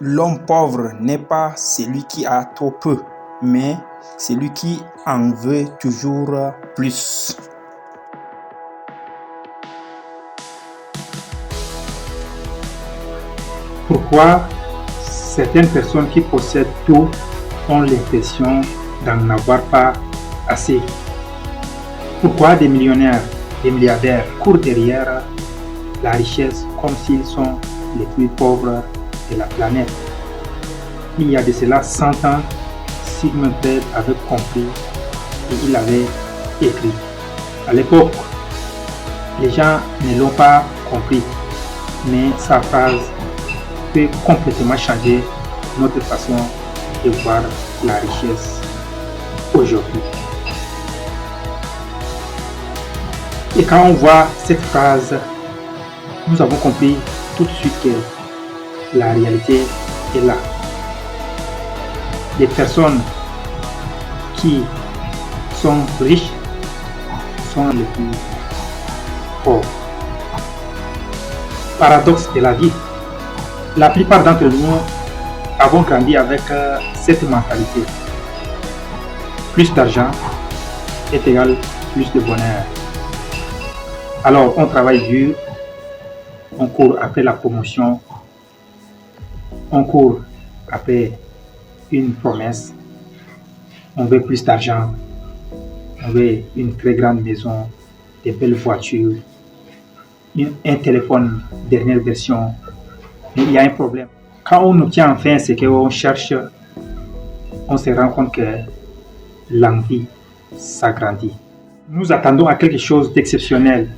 L'homme pauvre n'est pas celui qui a trop peu, mais celui qui en veut toujours plus. Pourquoi certaines personnes qui possèdent tout ont l'impression d'en avoir pas assez? Pourquoi des millionnaires, des milliardaires courent derrière la richesse comme s'ils sont les plus pauvres de la planète? Il y a de cela 100 ans, Sigmund Freud avait compris et il avait écrit. À l'époque, les gens ne l'ont pas compris, mais sa phrase peut complètement changer notre façon de voir la richesse aujourd'hui. Et quand on voit cette phrase, nous avons compris tout de suite que la réalité est là. Les personnes qui sont riches sont les plus pauvres. Paradoxe de la vie. La plupart d'entre nous avons grandi avec cette mentalité. Plus d'argent est égal plus de bonheur. Alors on travaille dur, on court après la promotion, on court après une promesse, on veut plus d'argent, on veut une très grande maison, des belles voitures, un téléphone dernière version. Mais il y a un problème. Quand on obtient enfin ce qu'on cherche, on se rend compte que l'envie s'agrandit. Nous attendons à quelque chose d'exceptionnel.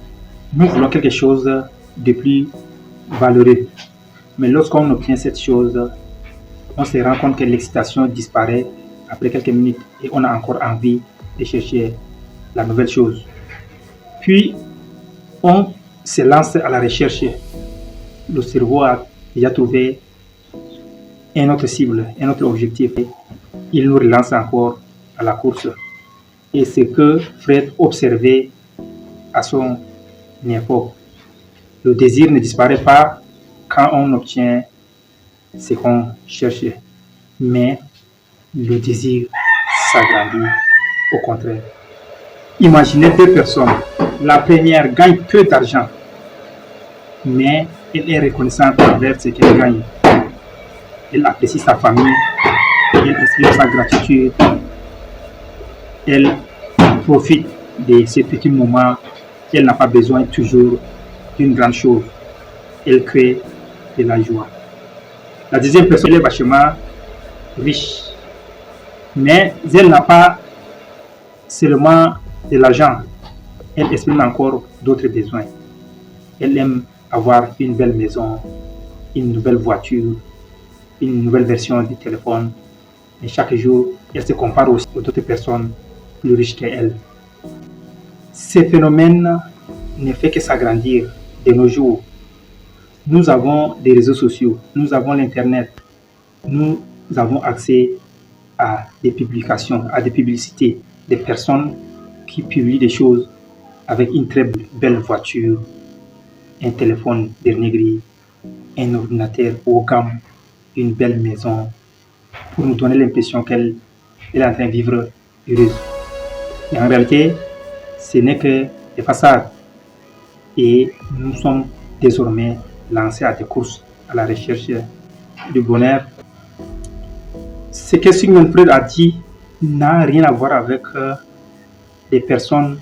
Nous voulons quelque chose de plus valeureux. Mais lorsqu'on obtient cette chose, on se rend compte que l'excitation disparaît après quelques minutes et on a encore envie de chercher la nouvelle chose. Puis, on se lance à la recherche. Le cerveau a déjà trouvé un autre cible, un autre objectif. Il nous relance encore à la course. Et c'est que Freud observait à son époque. Le désir ne disparaît pas quand on obtient ce qu'on cherche, mais le désir s'agrandit au contraire. Imaginez deux personnes. La première gagne peu d'argent, mais elle est reconnaissante envers ce qu'elle gagne. Elle apprécie sa famille, elle exprime sa gratitude, elle profite de ces petits moments qu'elle n'a pas besoin toujours d'une grande chose. Elle crée de la joie. La deuxième personne est vachement riche, mais elle n'a pas seulement de l'argent, elle exprime encore d'autres besoins. Elle aime avoir une belle maison, une nouvelle voiture, une nouvelle version du téléphone. Et chaque jour, elle se compare aussi aux autres personnes plus riches qu'elle. Ce phénomène ne fait que s'agrandir de nos jours. Nous avons des réseaux sociaux, nous avons l'Internet, nous avons accès à des publications, à des publicités, des personnes qui publient des choses avec une très belle voiture, un téléphone dernier cri, un ordinateur haut de gamme, une belle maison, pour nous donner l'impression qu'elle est en train de vivre heureuse. Et en réalité, ce n'est que des façades. Et nous sommes désormais lancés à des courses à la recherche du bonheur. Ce que Sigmund Freud a dit n'a rien à voir avec des personnes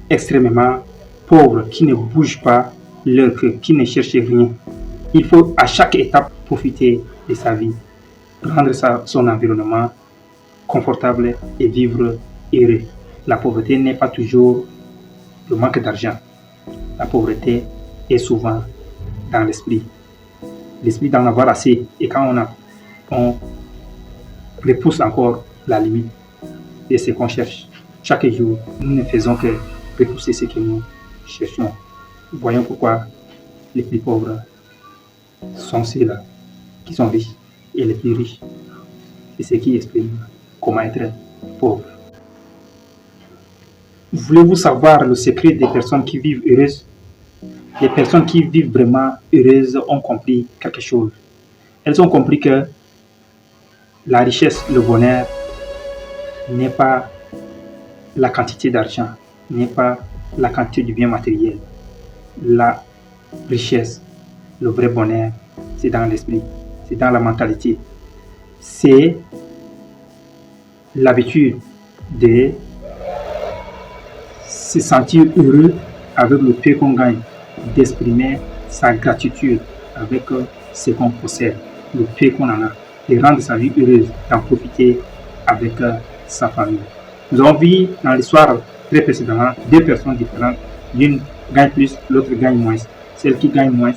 extrêmement pauvres qui ne bougent pas leur queue, qui ne cherchent rien. Il faut à chaque étape profiter de sa vie, rendre son environnement confortable et vivre heureux. La pauvreté n'est pas toujours le manque d'argent. La pauvreté est souvent dans l'esprit. L'esprit d'en avoir assez. Et quand on repousse encore la limite de ce qu'on cherche. Chaque jour, nous ne faisons que repousser ce que nous cherchons. Voyons pourquoi les plus pauvres sont ceux-là qui sont riches. Et les plus riches, c'est ceux qui expriment comment être pauvre. Voulez-vous savoir le secret des personnes qui vivent heureuses? Les personnes qui vivent vraiment heureuses ont compris quelque chose. elles ont compris que la richesse, le bonheur n'est pas la quantité d'argent, n'est pas la quantité du bien matériel. La richesse, le vrai bonheur, c'est dans l'esprit, c'est dans la mentalité. C'est l'habitude de se sentir heureux avec le peu qu'on gagne, d'exprimer sa gratitude avec ce qu'on possède, le peu qu'on en a, de rendre sa vie heureuse, d'en profiter avec sa famille. Nous avons vu dans l'histoire très précédemment deux personnes différentes. L'une gagne plus, l'autre gagne moins. Celle qui gagne moins,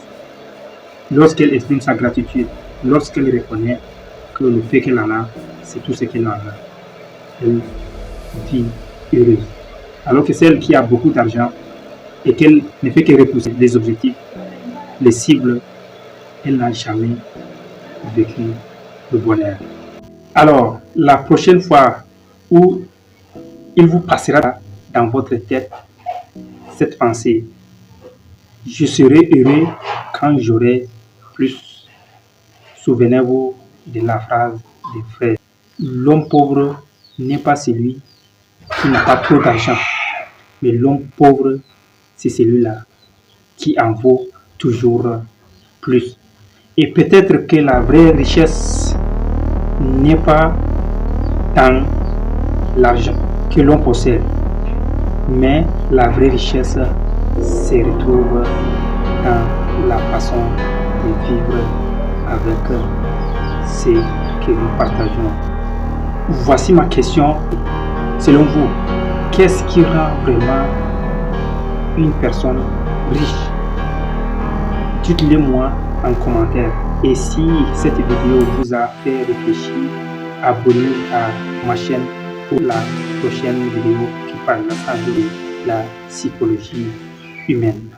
lorsqu'elle exprime sa gratitude, lorsqu'elle reconnaît que le fait qu'elle en a, c'est tout ce qu'elle en a, elle vit heureuse. Alors que celle qui a beaucoup d'argent et qu'elle ne fait que repousser les objectifs, les cibles, elle n'a jamais vécu le bonheur. Alors, la prochaine fois où il vous passera dans votre tête cette pensée, je serai heureux quand j'aurai plus. Souvenez-vous de la phrase des frères. L'homme pauvre n'est pas celui qui n'a pas trop d'argent, mais l'homme pauvre, c'est celui-là qui en vaut toujours plus. Et peut-être que la vraie richesse n'est pas dans l'argent que l'on possède, mais la vraie richesse se retrouve dans la façon de vivre avec ce que nous partageons. Voici ma question. Selon vous, qu'est-ce qui rend vraiment une personne riche? Dites-le moi en commentaire. Et si cette vidéo vous a fait réfléchir, abonnez-vous à ma chaîne pour la prochaine vidéo qui parlera de la psychologie humaine.